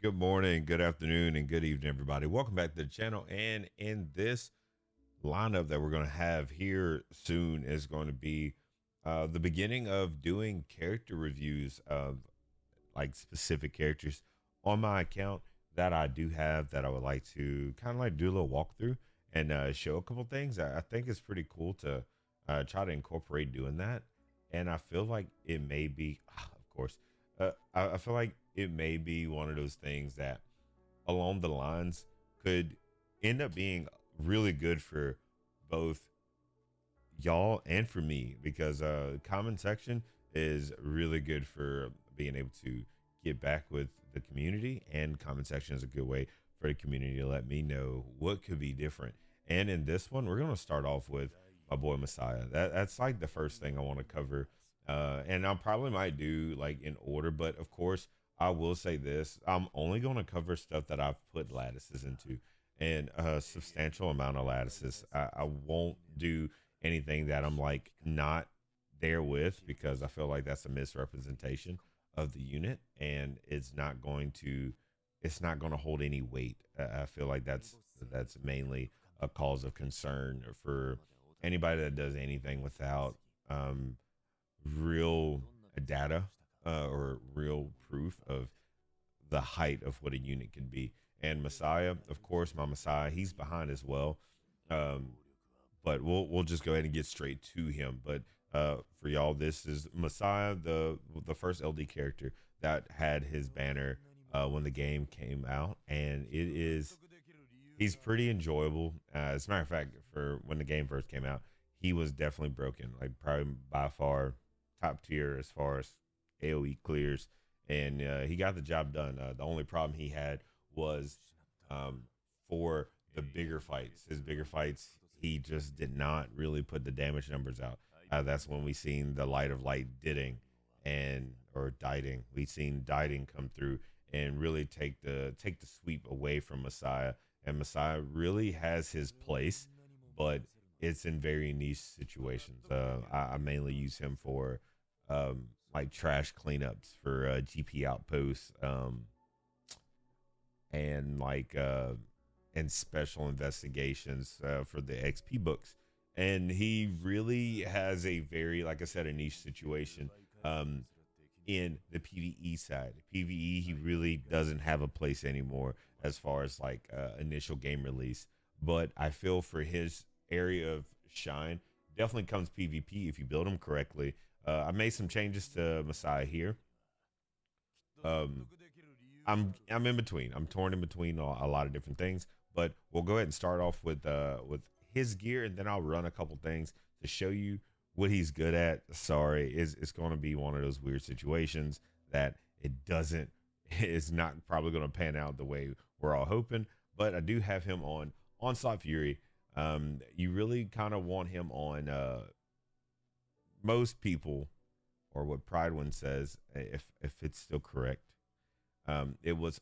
Good morning, good afternoon, and good evening, everybody. Welcome back to the channel. And in this lineup that we're going to have here soon is going to be the beginning of doing character reviews of like specific characters on my account that I do have that I would like to kind of like do a little walkthrough and show a couple things. I think it's pretty cool to try to incorporate doing that. And I feel like it may be, of course, I feel like it may be one of those things that along the lines could end up being really good for both y'all and for me because comment section is really good for being able to get back with the community, and comment section is a good way for the community to let me know what could be different. And in this one we're going to start off with my boy Massiah. That's like the first thing I want to cover, and I probably might do like in order, but of course I will say this: I'm only going to cover stuff that I've put lattices into, and a substantial amount of lattices. I won't do anything that I'm like not there with, because I feel like that's a misrepresentation of the unit, and it's not going to hold any weight. I feel like that's mainly a cause of concern for anybody that does anything without um, real data or real proof of the height of what a unit can be. And Massiah, of course, my Massiah, he's behind as well. Um, but we'll just go ahead and get straight to him. But for y'all, this is Massiah, the first LD character that had his banner when the game came out, and he's pretty enjoyable. As a matter of fact, for when the game first came out, he was definitely broken, like probably by far top tier as far as AOE clears, and he got the job done. The only problem he had was um, for the bigger fights. His bigger fights, he just did not really put the damage numbers out. That's when we seen the light of light didding and or dieting. We seen dieting come through and really take the sweep away from Massiah. And Massiah really has his place, but it's in very niche situations. I mainly use him for like trash cleanups for GP outposts, and like and special investigations for the XP books. And he really has a very, like I said, a niche situation in the PvE side. PvE, he really doesn't have a place anymore as far as like initial game release. But I feel for his area of shine, definitely comes PvP if you build him correctly. I made some changes to Massiah here. Um, I'm in between. I'm torn in between a lot of different things. But we'll go ahead and start off with his gear, and then I'll run a couple things to show you what he's good at. Sorry, it's going to be one of those weird situations that it doesn't it's not probably going to pan out the way we're all hoping. But I do have him on Onslaught Fury. You really kind of want him on most people, or what Pride one says, if it's still correct. It was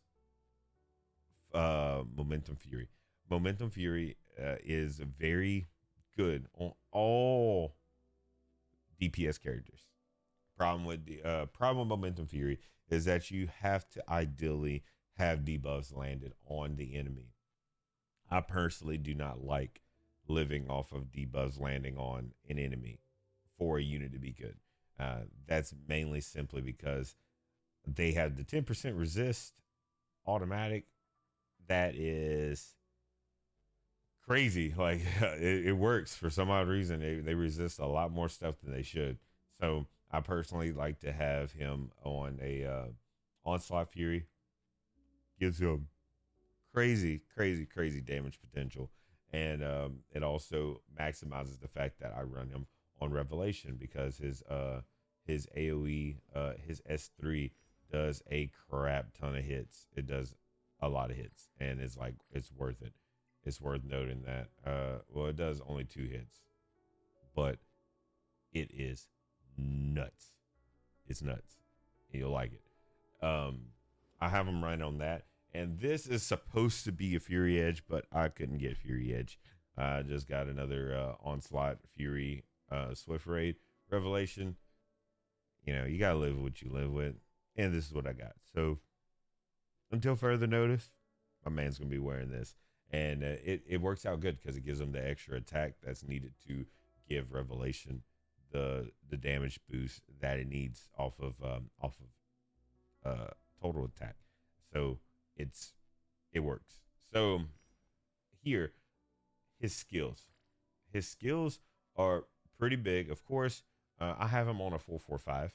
Momentum Fury. Momentum Fury is very good on all DPS characters. Problem with Momentum Fury is that you have to ideally have debuffs landed on the enemy. I personally do not like living off of debuffs landing on an enemy for a unit to be good. That's mainly simply because they have the 10% resist automatic. That is crazy. Like it works for some odd reason. They resist a lot more stuff than they should. So I personally like to have him on a Onslaught Fury. Gives him crazy damage potential, and it also maximizes the fact that I run him on Revelation, because his AOE, his S3 does a crap ton of hits. It does a lot of hits, and it's like it's worth it. It's worth noting that well, it does only 2 hits, but it is nuts. It's nuts. You'll like it. I have him right on that. And this is supposed to be a Fury Edge, but I couldn't get Fury Edge. I just got another Onslaught Fury Swift Raid Revelation. You know, you gotta live with what you live with, and this is what I got. So until further notice, my man's gonna be wearing this, and it works out good because it gives him the extra attack that's needed to give Revelation the damage boost that it needs off of total attack. So it's it works. So here, his skills, his skills are pretty big. Of course, I have him on a 445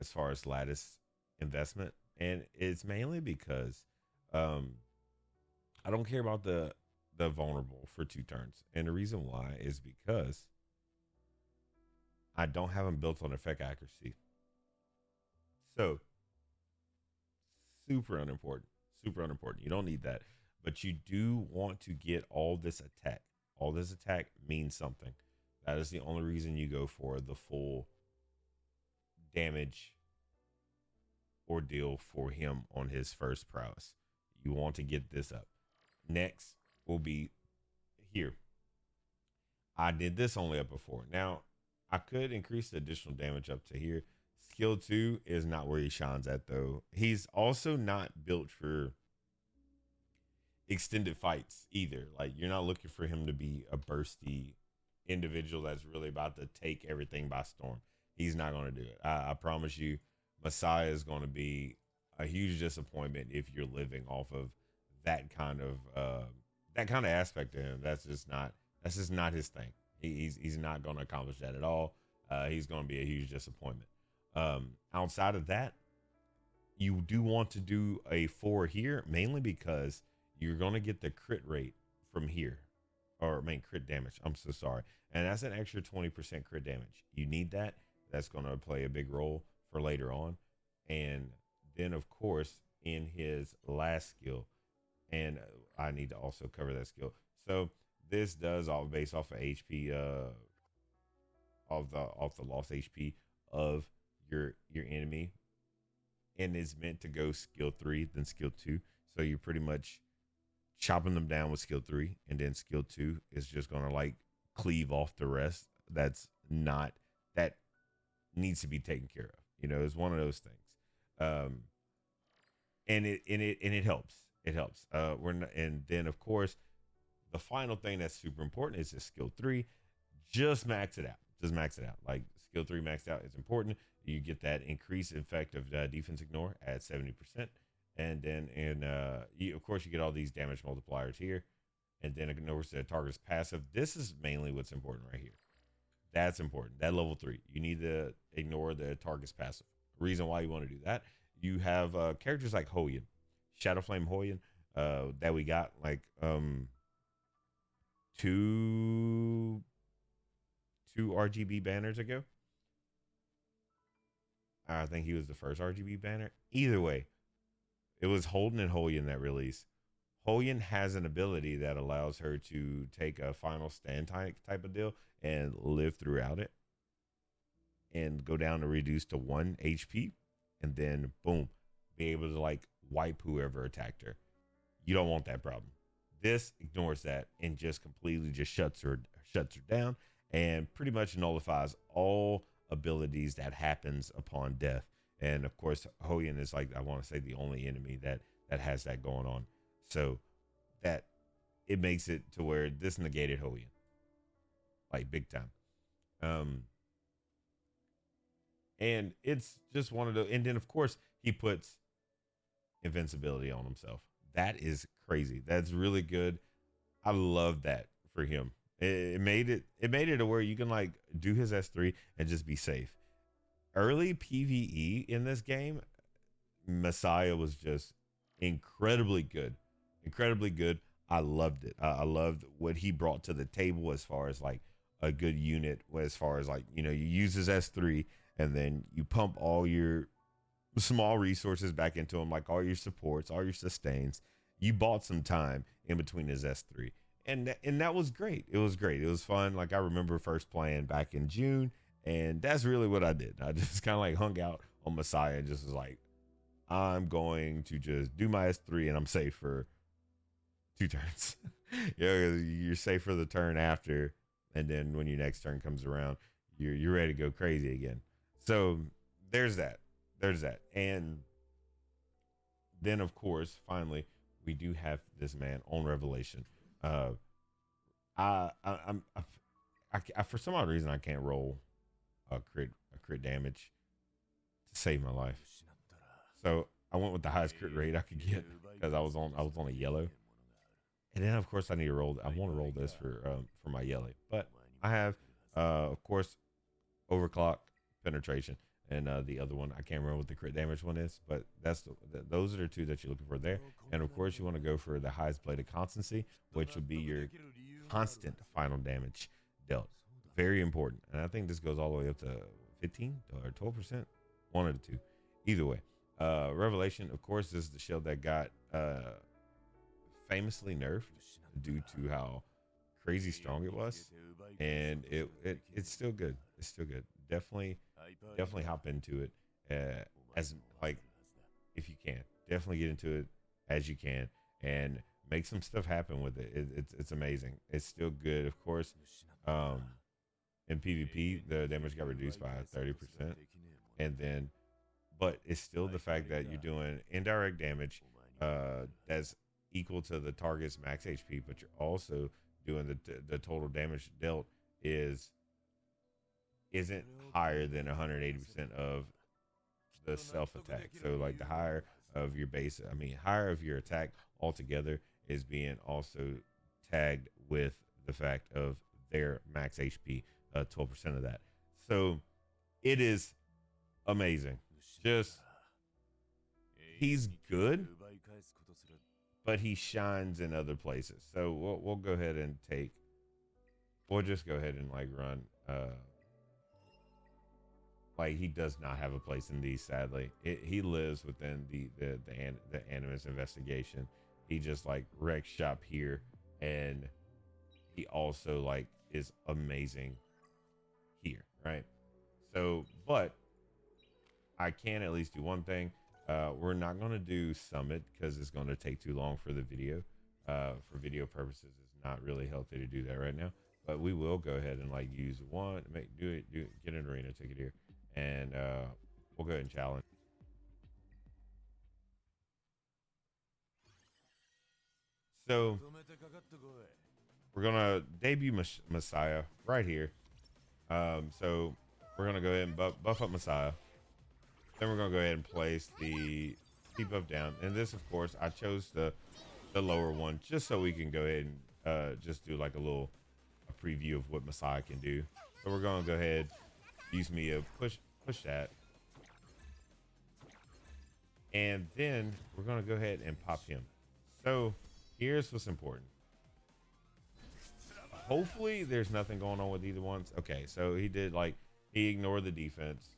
as far as lattice investment, and it's mainly because um, I don't care about the vulnerable for 2 turns, and the reason why is because I don't have him built on effect accuracy. So super unimportant, super unimportant. You don't need that, but you do want to get all this attack. All this attack means something. That is the only reason you go for the full damage ordeal for him on his first prowess. You want to get this up. Next will be here. I did this only up before. Now, I could increase the additional damage up to here. Skill 2 is not where he shines at, though. He's also not built for extended fights either. Like, you're not looking for him to be a bursty individual that's really about to take everything by storm. He's not going to do it. I promise you, Massiah is going to be a huge disappointment if you're living off of that kind of aspect of him. That's just not his thing. He's not going to accomplish that at all. He's going to be a huge disappointment. Outside of that, you do want to do a 4 here, mainly because you're going to get the crit rate from here, or crit damage. I'm so sorry. And that's an extra 20% crit damage. You need that. That's going to play a big role for later on. And then, of course, in his last skill, and I need to also cover that skill. So this does all based off of HP, off the lost HP of your enemy, and is meant to go skill 3 then skill 2. So you're pretty much chopping them down with skill 3, and then skill 2 is just gonna like cleave off the rest. That needs to be taken care of. It's one of those things. And it helps. It helps. We're not, and then of course the final thing that's super important is the skill 3. Just max it out. Just max it out. Like skill 3 maxed out is important. You get that increased effective defense ignore at 70%. And then, of course, you get all these damage multipliers here. And then ignores the target's passive. This is mainly what's important right here. That's important. That level 3. You need to ignore the target's passive. Reason why you want to do that, you have characters like Hoyan, Shadowflame Hoyan, that we got like two RGB banners ago. I think he was the first RGB banner. Either way, it was Holden and Hoyan that released. Hoyan has an ability that allows her to take a final stand type of deal and live throughout it and go down to reduce to 1 HP, and then boom, be able to like wipe whoever attacked her. You don't want that problem. This ignores that and just completely just shuts her down and pretty much nullifies all abilities that happens upon death. And of course, Hoyan is like, I want to say, the only enemy that has that going on. So that it makes it to where this negated Hoyan like big time. And it's just one of the, and then of course he puts invincibility on himself. That is crazy. That's really good. I love that for him. It made it to where you can like do his S3 and just be safe. Early PvE in this game, Massiah was just incredibly good. Incredibly good. I loved it. I loved what he brought to the table as far as like a good unit, as far as like, you use his S3 and then you pump all your small resources back into him, like all your supports, all your sustains. You bought some time in between his S3. And that was great. It was great. It was fun. Like I remember first playing back in June, and that's really what I did. I just kind of like hung out on Massiah and just was like, I'm going to just do my S3 and I'm safe for 2 turns. You're safe for the turn after, and then when your next turn comes around, you're ready to go crazy again. So there's that. And then of course, finally, we do have this man on Revelation. Uh, I for some odd reason I can't roll a crit damage to save my life. So I went with the highest crit rate I could get because I was on a yellow, and then of course I need to roll. I want to roll this for my yellow, but I have of course overclock penetration, and the other one I can't remember what the crit damage one is, but those are the two that you're looking for there. And of course you want to go for the highest blade of constancy, which would be your constant final damage dealt. Very important, and I think this goes all the way up to 15 or 12%, one of the two. Either way, Revelation, of course, this is the shield that got famously nerfed due to how crazy strong it was, and it's still good. It's still good. Definitely hop into it as like if you can. Definitely get into it as you can and make some stuff happen with it. It's amazing. It's still good, of course. In PvP, the damage got reduced by 30%, and then, but it's still the fact that you're doing indirect damage that's equal to the target's max HP, but you're also doing the total damage dealt isn't higher than 180% of the self attack. So like the higher of your base, I mean higher of your attack altogether is being also tagged with the fact of their max HP, 12% of that. So it is amazing. Just he's good, but he shines in other places. So we'll go ahead and we'll just go ahead and like run like he does not have a place in these, sadly. He lives within the Animus investigation. He just like wrecks shop here, and he also like is amazing here, right? So, but I can at least do one thing. We're not going to do summit because it's going to take too long for the video. For video purposes, it's not really healthy to do that right now. But we will go ahead and like use one, get an arena ticket here, and we'll go ahead and challenge. So we're gonna debut Massiah right here. So we're gonna go ahead and buff up Massiah. Then we're gonna go ahead and place the buff down. And this, of course, I chose the lower one just so we can go ahead and just do like a preview of what Massiah can do. So we're gonna go ahead, use me a push that, and then we're gonna go ahead and pop him. So here's what's important. Hopefully there's nothing going on with either ones. Okay, so he ignored the defense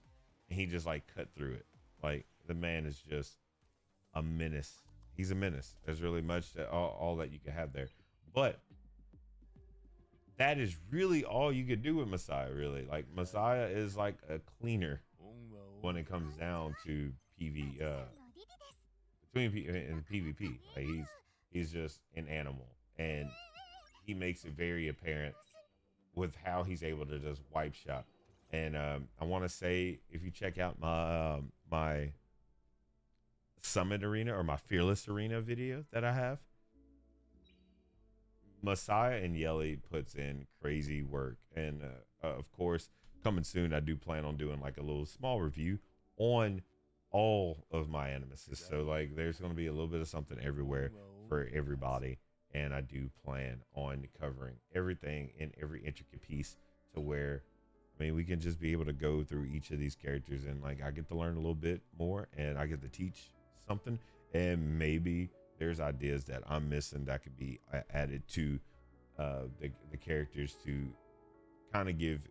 and he just like cut through it. Like the man is just a menace. He's a menace. There's really much that all that you can have there. But that is really all you could do with Massiah, really. Like Massiah is like a cleaner when it comes down to in PvP. Like he's just an animal, and he makes it very apparent with how he's able to just wipe shop. And I want to say, if you check out my Summit Arena or my Fearless Arena video that I have, Massiah and Yelly puts in crazy work. And of course, coming soon, I do plan on doing like a little small review on all of my Animuses. So like there's going to be a little bit of something everywhere for everybody. And I do plan on covering everything in every intricate piece to where, I mean, we can just be able to go through each of these characters, and like I get to learn a little bit more, and I get to teach something, and maybe there's ideas that I'm missing that could be added to the characters to kind of give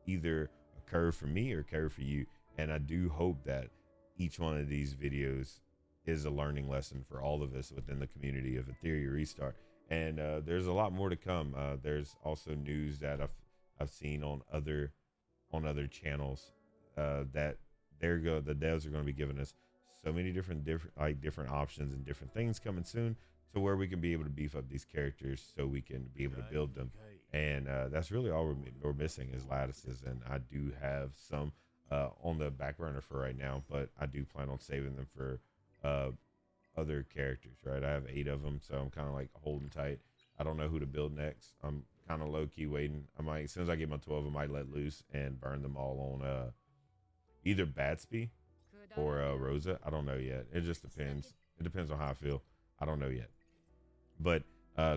either a curve for me or a curve for you. And I do hope that each one of these videos is a learning lesson for all of us within the community of Etheria Restart. And there's a lot more to come. There's also news that I've seen on other channels that the devs are going to be giving us so many different options and different things coming soon, to where we can be able to beef up these characters so we can be able to build them. And that's really all we're missing is lattices. And I do have some on the back burner for right now, but I do plan on saving them for other characters, right? I have 8 of them, so I'm kind of like holding tight. I don't know who to build next. I'm kind of low key waiting. I might, as soon as I get my 12, I might let loose and burn them all on either Batsby or Rosa. I don't know yet. It just depends. It depends on how I feel. I don't know yet. But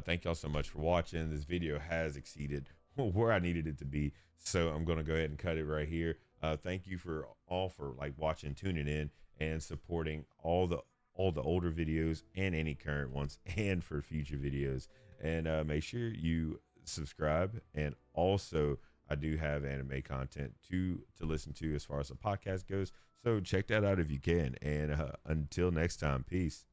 thank y'all so much for watching. This video has exceeded where I needed it to be, so I'm gonna go ahead and cut it right here. Thank you for all for like watching, tuning in, and supporting all the older videos and any current ones, and for future videos. And make sure you subscribe. And also, I do have anime content to listen to as far as the podcast goes, so check that out if you can. And until next time, peace.